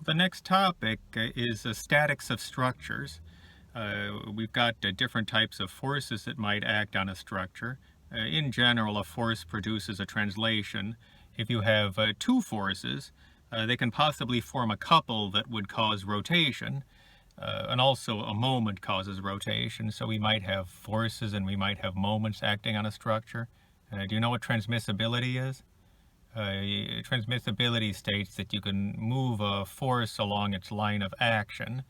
The next topic is statics of structures. We've got different types of forces that might act on a structure. In general, a force produces a translation. If you have two forces, they can possibly form a couple that would cause rotation. And also a moment causes rotation, so we might have forces and we might have moments acting on a structure. Do you know what transmissibility is? Transmissibility states that you can move a force along its line of action,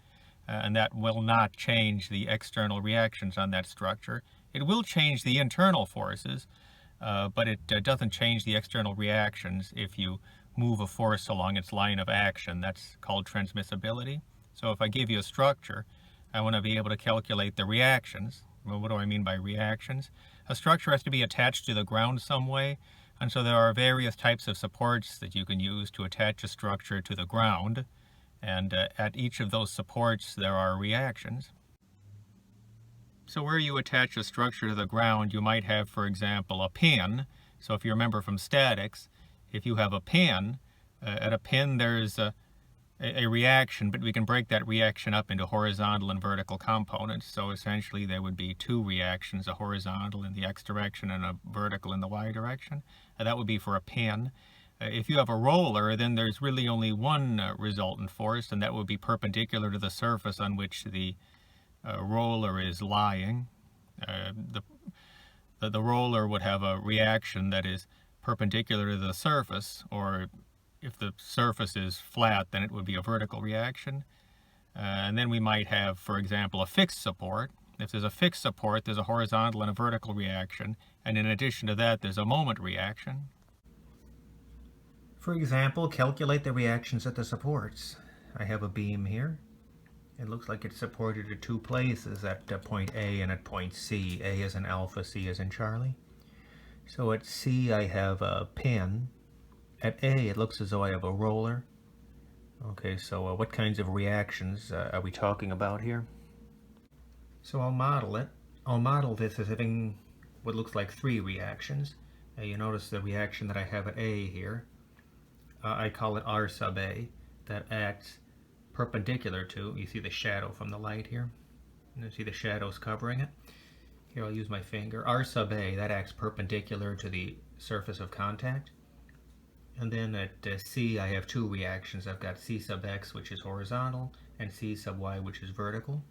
and that will not change the external reactions on that structure. It will change the internal forces, but it doesn't change the external reactions if you move a force along its line of action. That's called transmissibility. So if I give you a structure, I want to be able to calculate the reactions. Well, what do I mean by reactions? A structure has to be attached to the ground some way, and so there are various types of supports that you can use to attach a structure to the ground, and at each of those supports there are reactions. So where you attach a structure to the ground, you might have, for example, a pin. So if you remember from statics, if you have a pin, at a pin there's a reaction, but we can break that reaction up into horizontal and vertical components. So essentially there would be two reactions, a horizontal in the x direction and a vertical in the y direction. That would be for a pin. If you have a roller, then there's really only one resultant force, and that would be perpendicular to the surface on which the roller is lying. The roller would have a reaction that is perpendicular to the surface, or if the surface is flat, then it would be a vertical reaction. And then we might have, for example, a fixed support. If there's a fixed support, there's a horizontal and a vertical reaction. And in addition to that, there's a moment reaction. For example, calculate the reactions at the supports. I have a beam here. It looks like it's supported at two places, at point A and at point C. A is in alpha, C is in Charlie. So at C I have a pin. At A, it looks as though I have a roller. Okay, so what kinds of reactions are we talking about here? So I'll model it. I'll model this as having what looks like three reactions. You notice the reaction that I have at A here. I call it R sub A. That acts perpendicular to, you see the shadow from the light here? You see the shadows covering it? Here, I'll use my finger. R sub A, that acts perpendicular to the surface of contact. And then at C, I have two reactions. I've got C sub x, which is horizontal, and C sub y, which is vertical.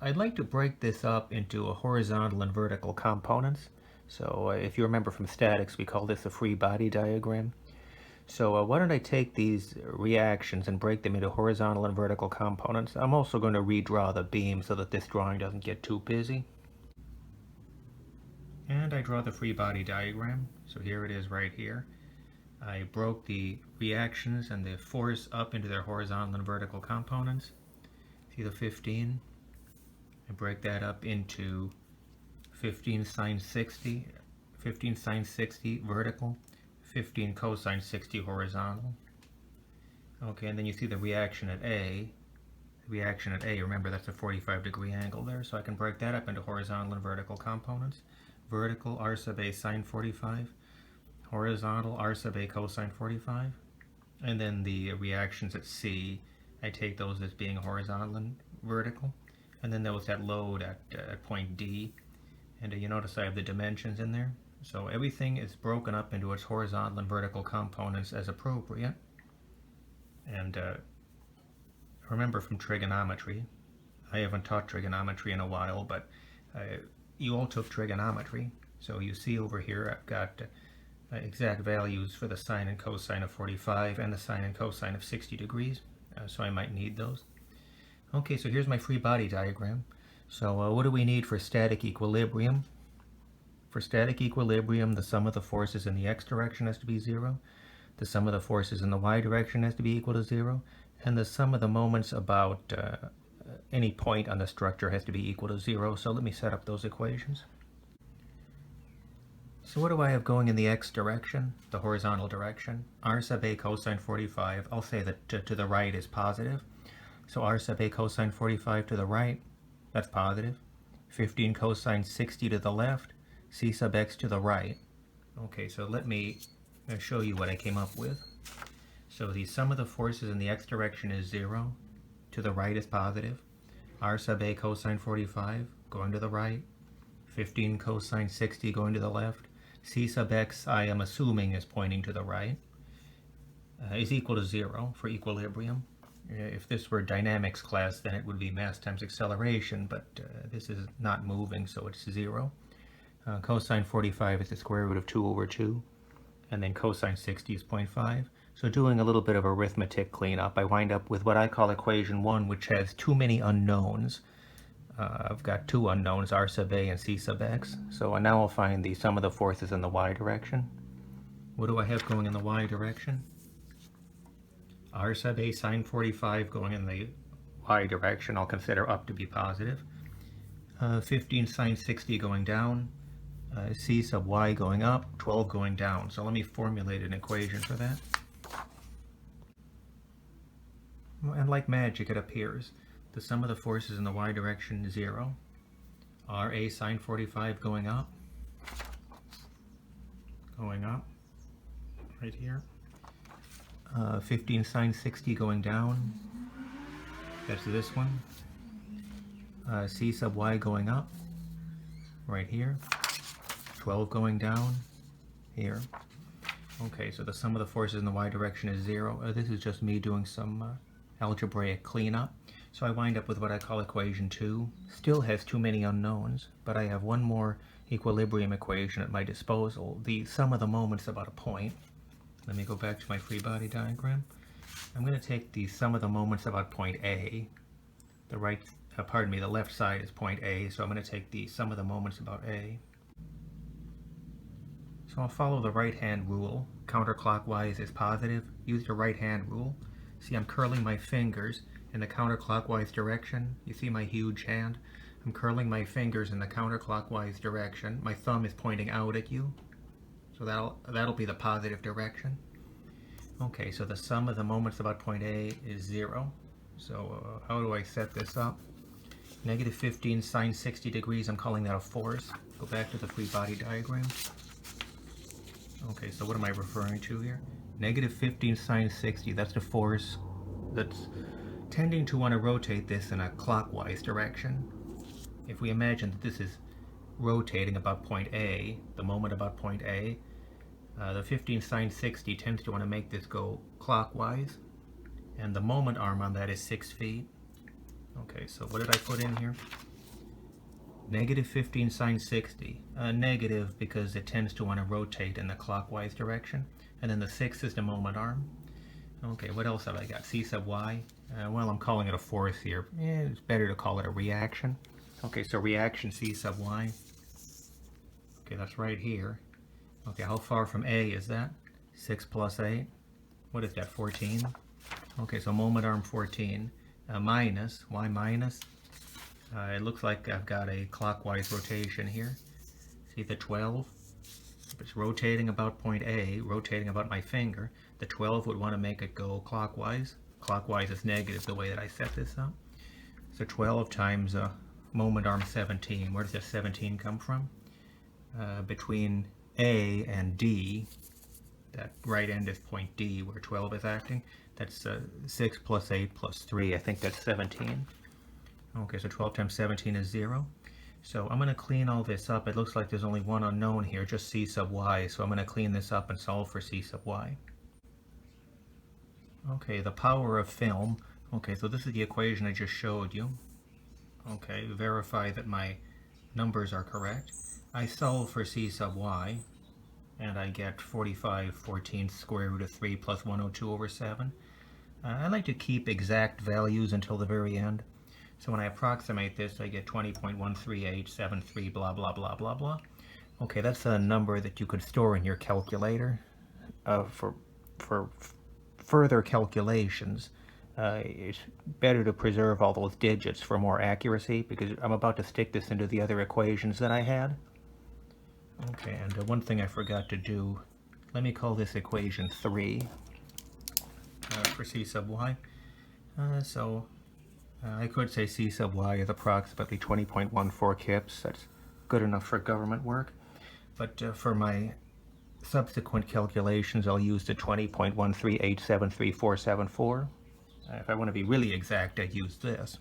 I'd like to break this up into a horizontal and vertical components. So if you remember from statics, we call this a free body diagram. So why don't I take these reactions and break them into horizontal and vertical components. I'm also going to redraw the beam so that this drawing doesn't get too busy. And I draw the free body diagram. So here it is right here. I broke the reactions and the force up into their horizontal and vertical components. See the 15? I break that up into 15 sine 60, 15 sine 60 vertical, 15 cosine 60 horizontal. Okay, and then you see the reaction at A. The reaction at A, remember that's a 45-degree angle there, so I can break that up into horizontal and vertical components. Vertical, R sub A sine 45. Horizontal, R sub A cosine 45. And then the reactions at C, I take those as being horizontal and vertical. And then there was that load at point D. And you notice I have the dimensions in there. So everything is broken up into its horizontal and vertical components as appropriate. And remember from trigonometry, I haven't taught trigonometry in a while, but you all took trigonometry. So you see over here I've got exact values for the sine and cosine of 45 and the sine and cosine of 60 degrees, so I might need those. Okay, so here's my free body diagram. So what do we need for static equilibrium? For static equilibrium, the sum of the forces in the x direction has to be 0, the sum of the forces in the y direction has to be equal to 0, and the sum of the moments about any point on the structure has to be equal to 0. So let me set up those equations. So what do I have going in the x direction, the horizontal direction? R sub A cosine 45, I'll say that to the right is positive. So R sub A cosine 45 to the right, that's positive. 15 cosine 60 to the left, C sub x to the right. Okay, so let me show you what I came up with. So the sum of the forces in the x direction is 0. To the right is positive. R sub a cosine 45 going to the right. 15 cosine 60 going to the left. C sub x, I am assuming, is pointing to the right. Is equal to 0 for equilibrium. If this were dynamics class, then it would be mass times acceleration, but this is not moving, so it's 0. Cosine 45 is the square root of 2 over 2, and then cosine 60 is 0.5. So doing a little bit of arithmetic cleanup, I wind up with what I call equation 1, which has too many unknowns. I've got two unknowns, r sub a and c sub x. So now I'll find the sum of the forces in the y direction. What do I have going in the y direction? R sub a sine 45 going in the y direction, I'll consider up to be positive. 15 sine 60 going down. C sub y going up, 12 going down. So let me formulate an equation for that. And like magic, it appears. The sum of the forces in the y direction is 0. Ra sine 45 going up, right here. 15 sine 60 going down, that's this one. C sub y going up, right here. 12 going down, here. Okay, so the sum of the forces in the y direction is 0. This is just me doing some algebraic cleanup. So I wind up with what I call equation 2. Still has too many unknowns, but I have one more equilibrium equation at my disposal. The sum of the moments about a point. Let me go back to my free body diagram. I'm going to take the sum of the moments about point A. The left side is point A, so I'm going to take the sum of the moments about A. So I'll follow the right-hand rule. Counterclockwise is positive. Use the right-hand rule. See, I'm curling my fingers in the counterclockwise direction. You see my huge hand? I'm curling my fingers in the counterclockwise direction. My thumb is pointing out at you. So that'll be the positive direction. Okay, so the sum of the moments about point A is 0. So how do I set this up? Negative 15 sine 60 degrees, I'm calling that a force. Go back to the free body diagram. Okay, so what am I referring to here? Negative 15 sine 60, that's the force that's tending to want to rotate this in a clockwise direction. If we imagine that this is rotating about point A, the moment about point A, the 15 sine 60 tends to want to make this go clockwise, and the moment arm on that is 6 feet. Okay, so what did I put in here? Negative 15 sine 60. Negative because it tends to want to rotate in the clockwise direction. And then the 6 is the moment arm. Okay, what else have I got? C sub y. Well, I'm calling it a force here. It's better to call it a reaction. Okay, so reaction C sub y. Okay, that's right here. Okay, how far from A is that? 6 plus 8. What is that, 14? Okay, so moment arm 14. Minus, why minus? It looks like I've got a clockwise rotation here. See the 12? If it's rotating about point A, rotating about my finger, the 12 would want to make it go clockwise. Clockwise is negative the way that I set this up. So 12 times moment arm 17. Where does that 17 come from? Between A and D, that right end is point D where 12 is acting. That's 6 plus 8 plus 3. I think that's 17. Okay, so 12 times 17 is 0. So I'm going to clean all this up. It looks like there's only one unknown here, just C sub y. So I'm going to clean this up and solve for C sub y. Okay, the power of film. Okay, so this is the equation I just showed you. Okay, verify that my numbers are correct. I solve for C sub y, and I get 45/14 square root of 3 plus 102 over 7. I like to keep exact values until the very end. So when I approximate this, I get 20.13873 blah blah blah blah blah. Okay, that's a number that you could store in your calculator for further calculations. It's better to preserve all those digits for more accuracy, because I'm about to stick this into the other equations that I had. Okay, and one thing I forgot to do, let me call this equation 3 for C sub y. I could say C sub y is approximately 20.14 kips. That's good enough for government work. But for my subsequent calculations, I'll use the 20.13873474. If I want to be really exact, I'd use this.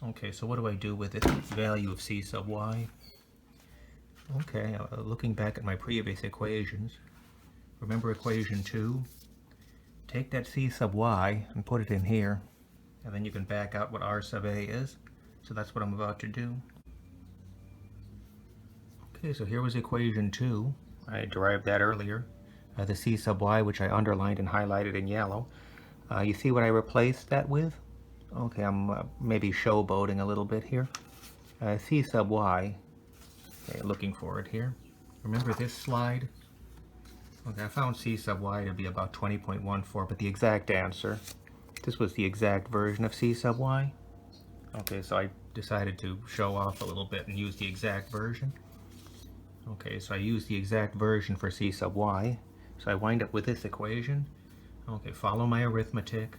Okay, so what do I do with this value of c sub y? Okay, looking back at my previous equations, remember equation 2? Take that c sub y and put it in here, and then you can back out what r sub a is. So that's what I'm about to do. Okay, so here was equation 2. I derived that earlier. The c sub y, which I underlined and highlighted in yellow. You see what I replaced that with? Okay, I'm maybe showboating a little bit here. C sub y, okay, looking for it here. Remember this slide? Okay, I found c sub y to be about 20.14, but the exact answer, this was the exact version of c sub y. Okay, so I decided to show off a little bit and use the exact version. Okay, so I use the exact version for c sub y. So I wind up with this equation. Okay, follow my arithmetic,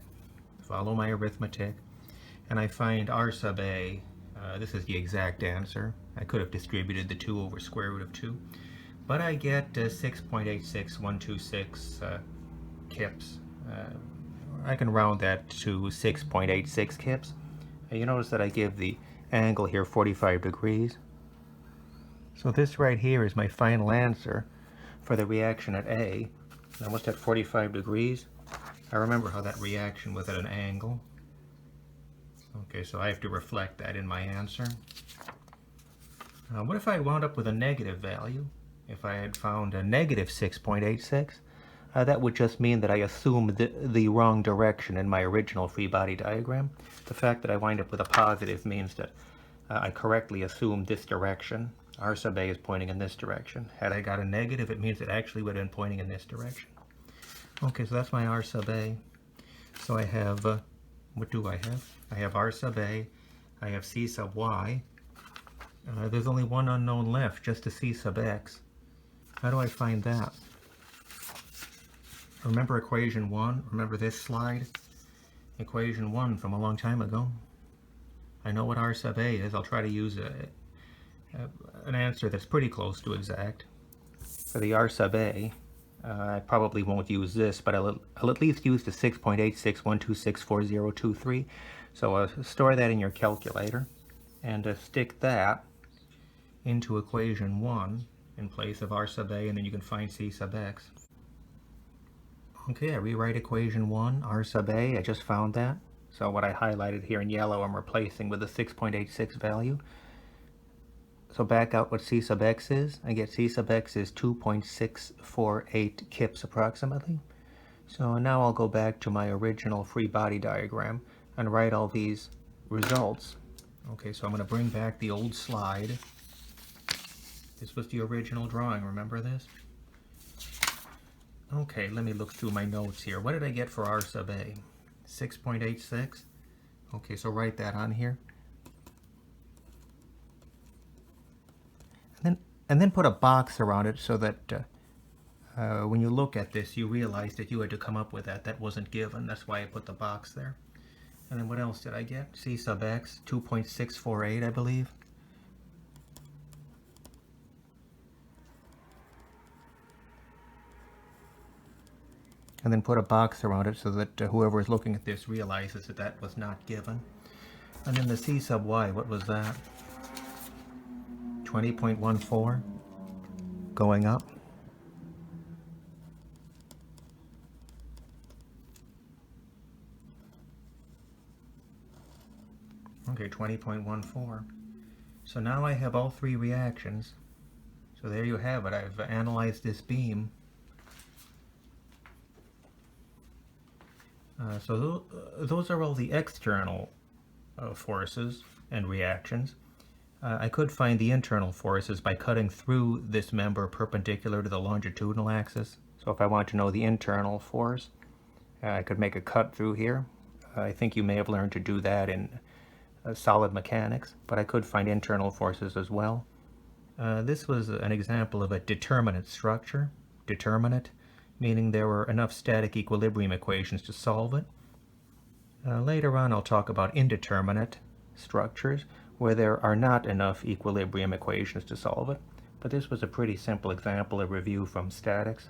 and I find r sub a. This is the exact answer. I could have distributed the 2 over square root of 2, but I get 6.86126 kips. I can round that to 6.86 kips. You notice that I give the angle here 45 degrees. So this right here is my final answer for the reaction at A. Now what's that, 45 degrees? I remember how that reaction was at an angle. Okay, so I have to reflect that in my answer. What if I wound up with a negative value? If I had found a negative 6.86, that would just mean that I assumed the wrong direction in my original free body diagram. The fact that I wind up with a positive means that I correctly assumed this direction. R sub A is pointing in this direction. Had I got a negative, it means it actually would have been pointing in this direction. Okay, so that's my R sub A. So I have, what do I have? I have R sub A, I have C sub Y. There's only one unknown left, just a C sub X. How do I find that? Remember equation 1? Remember this slide? Equation 1 from a long time ago. I know what R sub A is. I'll try to use an answer that's pretty close to exact. For the R sub A, I probably won't use this, but I'll at least use the 6.861264.023. So store that in your calculator and stick that into equation 1 in place of R sub A, and then you can find C sub X. Okay, I rewrite equation 1, R sub A, I just found that. So what I highlighted here in yellow, I'm replacing with the 6.86 value. So back out what C sub X is. I get C sub X is 2.648 kips approximately. So now I'll go back to my original free body diagram and write all these results. Okay, so I'm going to bring back the old slide. This was the original drawing, remember this? Okay, let me look through my notes here. What did I get for R sub A? 6.86? Okay, so write that on here. And then put a box around it so that when you look at this, you realize that you had to come up with that. That wasn't given. That's why I put the box there. And then what else did I get? C sub X, 2.648, I believe. And then put a box around it so that whoever is looking at this realizes that that was not given. And then the C sub Y, what was that? 20.14 going up. Okay, 20.14. So now I have all three reactions. So there you have it. I've analyzed this beam. So those are all the external forces and reactions. I could find the internal forces by cutting through this member perpendicular to the longitudinal axis. So if I want to know the internal force, I could make a cut through here. I think you may have learned to do that in solid mechanics, but I could find internal forces as well. This was an example of a determinate structure. Determinate, meaning there were enough static equilibrium equations to solve it. Later on I'll talk about indeterminate structures, where there are not enough equilibrium equations to solve it. But this was a pretty simple example of review from statics.